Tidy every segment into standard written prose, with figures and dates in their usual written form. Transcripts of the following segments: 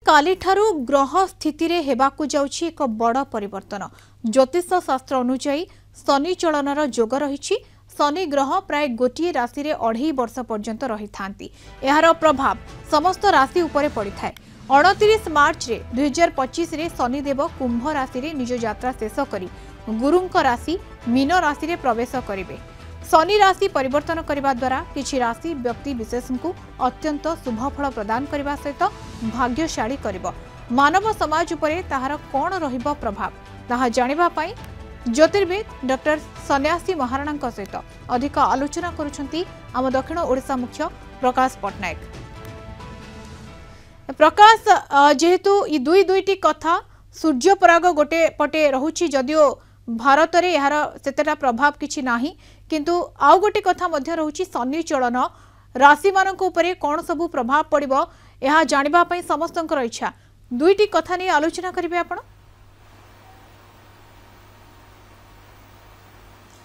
कालीठारू ग्रह स्थिति रे हेबाकु जाउछि एक बड़ परिवर्तन। ज्योतिष शास्त्र अनुसार शनि चलनर जोग रही। शनि ग्रह प्राय गोटे राशि रे 2.5 वर्ष पर्यंत रही थांती। एहार प्रभाव समस्त राशि उपरे पड़ी थाए। 29 मार्च रे 2025 रे शनिदेव कुंभ राशि रे निज यात्रा शेष करी गुरुंक राशि मीन राशि रे प्रवेश करिवे। शनि राशि परिवर्तन करने द्वारा किछि राशि व्यक्ति विशेष को अत्यंत शुभ फल प्रदान करने सहित भाग्यशाली करिब। मानव समाज उपरे ताहार कौन रहिबो प्रभाव ताहा जानिबा पई ज्योतिर्विद डॉक्टर सन्यासी महाराणा सहित अधिक आलोचना करुछंती आम दक्षिण ओडिशा मुख्य प्रकाश पटनायक। प्रकाश, जेहेतु ई दुईटी कथा सूर्य पराग गोटे पटे रहुछि, जदियो भारत रे यार सेतेटा प्रभाव किछि नाही, किंतु आउ गोटे कथा मध्य रहुछि शनि चलन राशि मानक उपरे कौन सबु प्रभाव पड़िबो यह जानिबा पई समस्तंकर इच्छा। दुईटी कथा नै आलोचना करिवे आपण।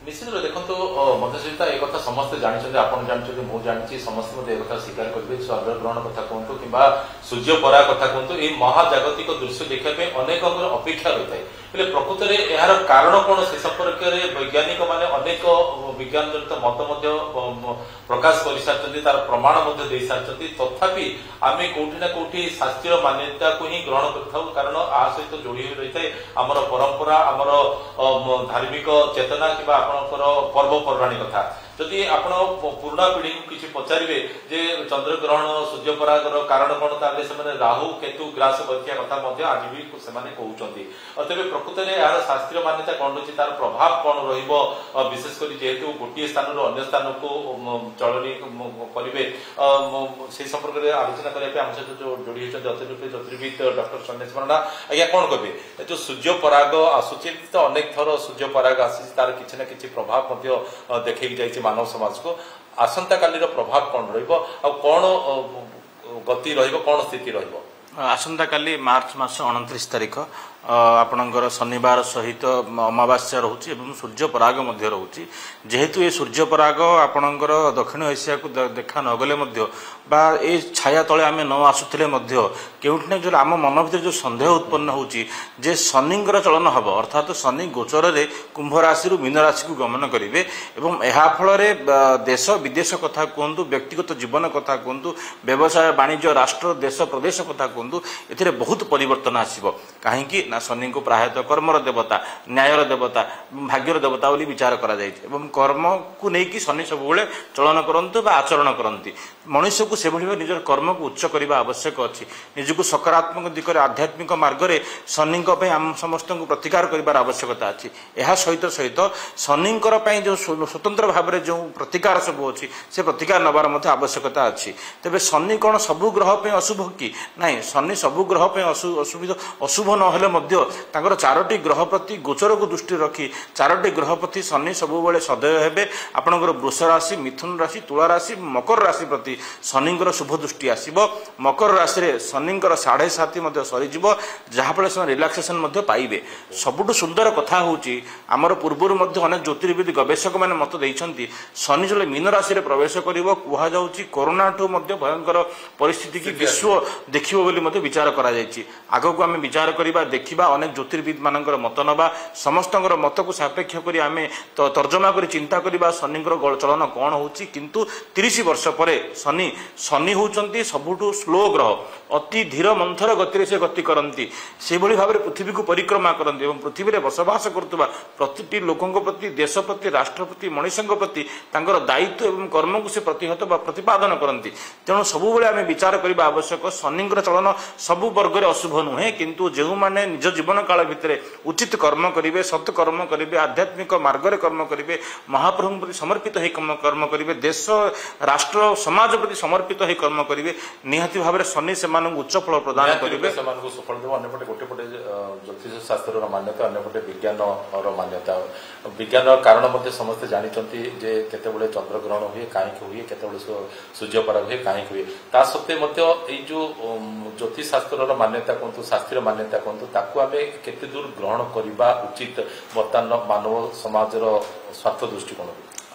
निश्चित रूप देखो मध्यशीलता एक कथा समस्त जानते आपन जानते मुझे जानी समस्त एक कथा स्वीकार करेंगे। चंद्रग्रहण कथा कहतु कि सूर्य परा कथा कहतु ये महाजागतिक दृश्य देखा अनेक अपेक्षा रही है। प्रकृत में यार कारण कौन से संपर्क में वैज्ञानिक माने अनेक विज्ञान जनित मत प्रकाश कर सारी तार प्रमाण दे सारी। तथापि आम कौटि ना कौटि शास्त्रीय मान्यता को ही ग्रहण कर, कारण आ सहित जोड़ी रही है आमर परंपरा, आमर धार्मिक चेतना कि पर्वपर्वाणी कथा। जदि आप पुराणा पीढ़ी को किसी पचारे जे चंद्रग्रहण सूर्य परागर कारण कौन, ताले से राहु केतु ग्रास करथिया कथा आज भी से कहते। तेज प्रकृत में यार शास्त्रीय मान्यता कौन रही, तार प्रभाव कौन रहिबो, विशेषकर जेहेतु गोटे स्थान अन्य स्थान को चलनी करेंगे से संपर्क में आलोचना करने आम सहित जो जोड़ी होती ज्योतिर्विद डॉक्टर सन्यासी महाराणा। आज्ञा कौन कहे जो सूर्य पराग आसूची तो अनेक थर सूर्य पराग आसी तार किसी ना कि प्रभाव देखी जाइए मानव समाज को। आसंता कालीर प्रभाव कौन रहिबो आ कौन गति रहिबो, कौन स्थिति रहिबो? आसंता काली मार्च मास 29 तारिख आपणकर शनिवार सहित अमावास्या रोचे एवं सूर्य पराग मध्य रोचे। जेहेतु ये सूर्य पराग आपणकर दक्षिण एशिया को देखा नगले बा ए छाया तले आम न आसुले केउठने जो आम मन भर जो सन्देह उत्पन्न होची जे शनिंकर चलन हम, अर्थात शनि गोचर रे कुंभ राशि मीन राशि को गमन करेंगे एवं यह फल देश विदेश कथा कहतु, व्यक्तिगत जीवन कथा कहतु, व्यवसाय वाणिज्य राष्ट्र देश प्रदेश कथा कहतु, ए बहुत परिवर्तन आसब। कहीं ना शनि को प्रायतः कर्मर देवता, न्यायर देवता, भाग्यर देवता बोली विचार करा एवं कर्म को लेकिन शनि सब चलन करंतु बा आचरण करती। मनुष्य को से निजर कर्म को उच्च करने आवश्यक अच्छी। निजक सकारात्मक दिगरे आध्यात्मिक मार्ग में शनि आम समस्त को प्रतिकार कर आवश्यकता अच्छी। यह सहित सहित शनिंकर जो स्वतंत्र भाव में जो प्रतिकार सब अच्छी से प्रतिकार नबार आवश्यकता अच्छी। तेज शनि कौन सबु ग्रह पे अशुभ कि नहीं? शनि सबु ग्रह पे अशुभ न चारोटी ग्रह प्रति गोचर को दृष्टि रखी चारोटी ग्रह प्रति शनि सब सदैव हेबे। आपणकर वृष राशि, मिथुन राशि, तुला राशि, मकर राशि प्रति शनिंकर शुभ दृष्टि आसीबो। मकर राशि रे शनिंकर 7.5 सरीजिव, जहाँफल से रिलैक्सेशन पाइबे। सबुठु सुंदर कथा होची आमर पूर्वर अनेक ज्योतिर्विद गवेषक मैंने मत देइछंती शनि जो मीन राशि रे प्रवेश करिवो कुहा जाउची कोरोना ठू भयंकर परिस्थिति की विश्व देखिबो बोली विचार करा जायछि। आगो को आमे विचार करिबा देखिबा अनेक ज्योतिर्विद मानकर मत नबा समस्तंकर मत को सापेक्ष करी आमे तो तर्जमा करी चिंता करिबा शनिंकर चलन कौन होची। किंतु 30 वर्ष परे शनि होचंती सबुठु स्लो ग्रह, अति धीर मंथर गति से गति करती से भाव में पृथ्वी को परिक्रमा करती और पृथ्वी में बसवास करुवा प्रति लोकों प्रति, देश प्रति, राष्ट्र प्रति, मनुष्यों प्रति दायित्व एवं कर्म को से प्रतिहत प्रतिपादन करती। तेणु सबुबले आम विचार करने आवश्यक। शनिंकर चलन सबु वर्ग में अशुभ नुहे, किंतु जो मैंने निज जीवन काल भितर उचित कर्म करेंगे, सत्कर्म करेंगे, आध्यात्मिक मार्ग में कर्म करेंगे, महाप्रभु प्रति समर्पित हो कर्म करेंगे, देश राष्ट्र समाज प्रति समर्पित हो कर्म करेंगे, निहाती भाव में शनि से उच्च फल प्रदान करेंगे, सफल देव। अन्यपटे गोटे पटे ज्योतिष शास्त्र मान्यता, अन्यपटे विज्ञान मान्यता। विज्ञान कारण समस्ते जानते जे केतबेले चंद्रग्रहण हुए कहीं हुए, केतबेले सूर्य पराग हुए कहीं हुए। ता सत्वे जो ज्योतिष शास्त्र मान्यता कहतु, शास्त्रीय मान्यता कहतु, ताकू आम केते दूर ग्रहण करने उचित बर्तमान मानव समाज स्वार्थ दृष्टिकोण?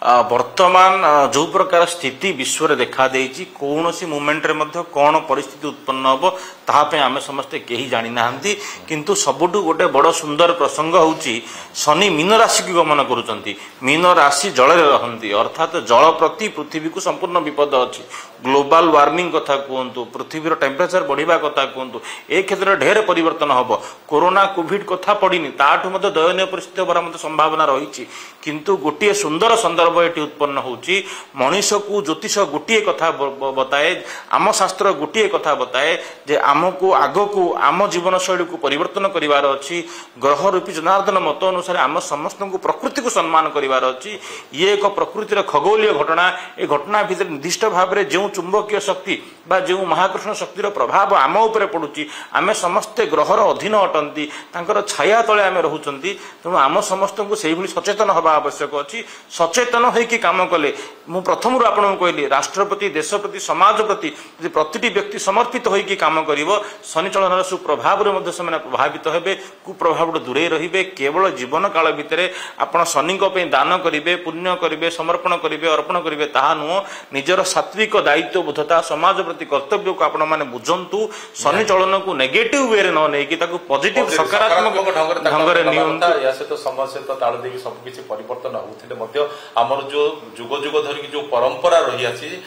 वर्तमान जो प्रकार स्थिति विश्व देखा देइछि कौन सी मूवमेंट रे मध्य कौन परिस्थिति उत्पन्न होबो ताहा आमे समस्ते केही जानि नाहंती किंतु सबुठु गोटे बड़ सुंदर प्रसंग होउछि शनि मीन राशि को गमन करूचंती मीन राशि जल रे रहंती अर्थात जल प्रति पृथ्वी को संपूर्ण विपद अछि ग्लोबल वार्मिंग कथा कहतु पृथ्वीर टेम्परेचर बढ़िया कथा कहतु ए क्षेत्र में ढेर परिवर्तन हम कोरोना कोविड कथा पड़नी ताठू मत दयनीय परिस्थिति होबार मत संभावना रही किंतु गोटे सुंदर संदर्भ ये उत्पन्न होची मनीष को ज्योतिष गोटे कथा बताए आम शास्त्र गोटे कथा बताए जे आमको आग को आम जीवन शैली को परिवर्तन करार अच्छी ग्रह रूपी जनार्दन मत अनुसार आम समस्त को प्रकृति को सम्मान करार अच्छी ये एक प्रकृतिर खगोलीय घटना ये घटना भितर निर्दिष्ट भाव में जो चुंबकीय शक्ति बा जो महाकर्षण शक्तिर प्रभाव आम उपर पड़ुची आमे समस्ते ग्रहर अधीन अटंती तांकर छाया तले आमे रहउचंती तेणु आम समस्त को सेही भली सचेतन हवा आवश्यक अछि सचेतन होइकी काम कले मु प्रथमरु आपन कहली राष्ट्रपति देश प्रति समाज प्रति यदि प्रतिटी व्यक्ति समर्पित होइकी काम करिवो शनि चलनर सुप्रभाव रे मध्ये समान प्रभावित हेबे कुप्रभाव दूरे रहिबे केवल जीवन काल भितरे आपण शनि को पे दान करिवे पुण्य करिवे समर्पण करिवे अर्पण करिवे ताहा नुह निजर सात्विक दायित्व बोधता समाज प्रति कर्तव्य को आपण माने बुझंतु शनि चलन को नेगेटिव वे रे न नेकी ताकू पॉजिटिव सकारात्मक ढंग रे नियंता या से तो समाज से तो ताळ देकी सब किछि परिवर्तन होउथिले मध्ये हमर जो जुग जुग धरि की जो परंपरा रही अछि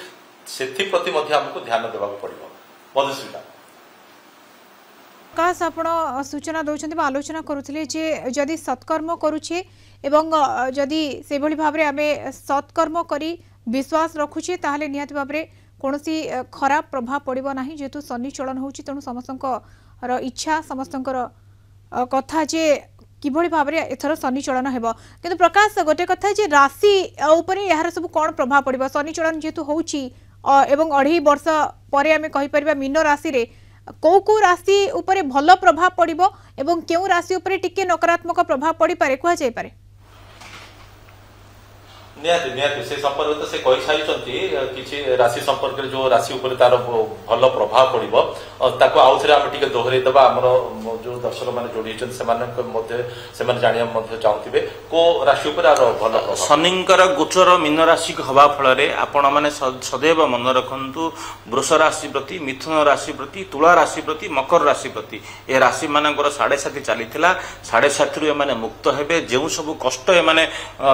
सेथि प्रति मध्ये हमको ध्यान देबाक पड़िबो मधुसूदन काश आपण सूचना दौरान आलोचना करुले जदि सत्कर्म करुचे एवं जदि से भली भाव रे आमे सत्कर्म करी विश्वास रखुचे ताहले निहाती भाव रे कोनोसी खराब प्रभाव पड़िबो नाही जेतु शनि चलन होची तेणु समस्तंकर इच्छा समस्तंकर कथा जे किभली भाव रे एथर शनि चलन हेबो किंतु प्रकाश गोटे कथा जे राशि ऊपर यार सब कोन प्रभाव पड़िबो शनि चलन जेतु होची एवं 2.5 वर्ष परे आमे कहि परबा मीन राशि रे को राशि ऊपर भल प्रभाव पड़िबो एवं केउ राशि ऊपर टिके नकारात्मक प्रभाव पड़ी पारे कुआ जाय पारे निहाती निहाती से संपर्क तो से कही सारी किसी राशि संपर्क जो राशि उपर तार भल प्रभाव पड़ो ताको आउ थे आम टे दोहरे दबा आमर जो दर्शक मैंने जोड़ी से जाना चाहूथे को राशि उपर भल शनिंकर गोचर मीन राशि हवा फल आपण मैंने सदैव मन रखु वृष राशि प्रति मिथुन राशि प्रति तुला राशि प्रति मकर राशि प्रति ए राशि मानकर 7.5 चली 7.5 एम मुक्त हेबे जो सब कष्ट एम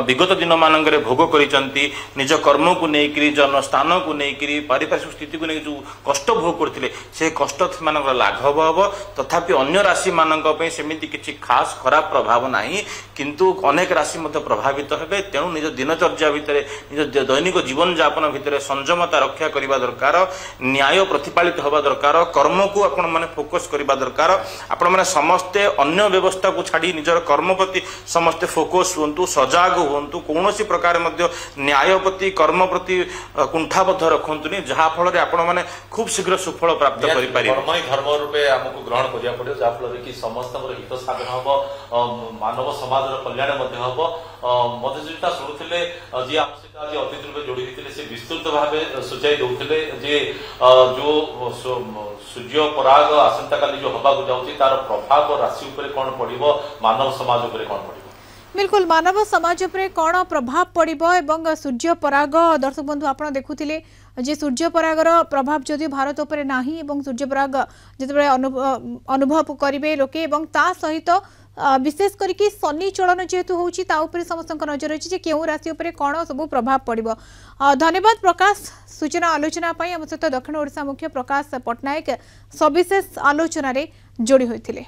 विगत दिन मानक भोग करिसंती निज कर्म को लेकर जन्म स्थान को लेकर पारिपार्श्विक स्थिति को लेकर जो कष्ट भोग करते से कष्ट मानक लाघव हम तथापि अन्य राशि मानक सेमिति किछि खास खराब प्रभाव नहीं किंतु अनेक राशि मध्य प्रभावित हेबे तेणु निज दिनचर्या भितर निज दैनिक जीवन यापन भितर संयमता रक्षा करबा दरकार न्याय प्रतिपालित होबा दरकार कर्म को आपण माने फोकस करबा दरकार आपण माने समस्ते अन्य व्यवस्था को छाड़ी निजर कर्म प्रति समस्ते फोकस हुंतु सजाग हुंतु कोनोसी प्रकार न्याय प्रति कर्म प्रति कुंठाबद्ध रखुनी जहाँ फल आपण मैंने खूब शीघ्र सुफल प्राप्त कर्म धर्म रूपे आमको ग्रहण करिया पड़ियो जहाँ फल कि समस्त हित साधन हम मानव समाज कल्याण हम मधुसूदन शुणुले जी आम सहित आज अतिथि रूप जोड़ी होते से विस्तृत भाव सूचाई दौले जे जो सूर्य पराग आसंता काली जो हवा जाऊँगी तार प्रभाव राशि उपर कौन पड़ो मानव समाज उपर कौन पड़ो बिल्कुल मानव समाज पर कौन प्रभाव पड़ो एवं सूर्य पराग दर्शक बंधु आप देखुले जे सूर्य परागर प्रभाव जदि भारत उपर नाही एवं सूर्य पराग जिते अनुभव करेंगे लोके एवं ता सहित विशेष करके शनि चलन जेहेतु होची ता ऊपर समस्त नजर अच्छी जे केउ राशि उपर कौन सब प्रभाव पड़ो धन्यवाद प्रकाश सूचना आलोचना आम सहित दक्षिण ओडिशा मुख्य प्रकाश पट्टनायक सविशेष आलोचन जोड़ी होते।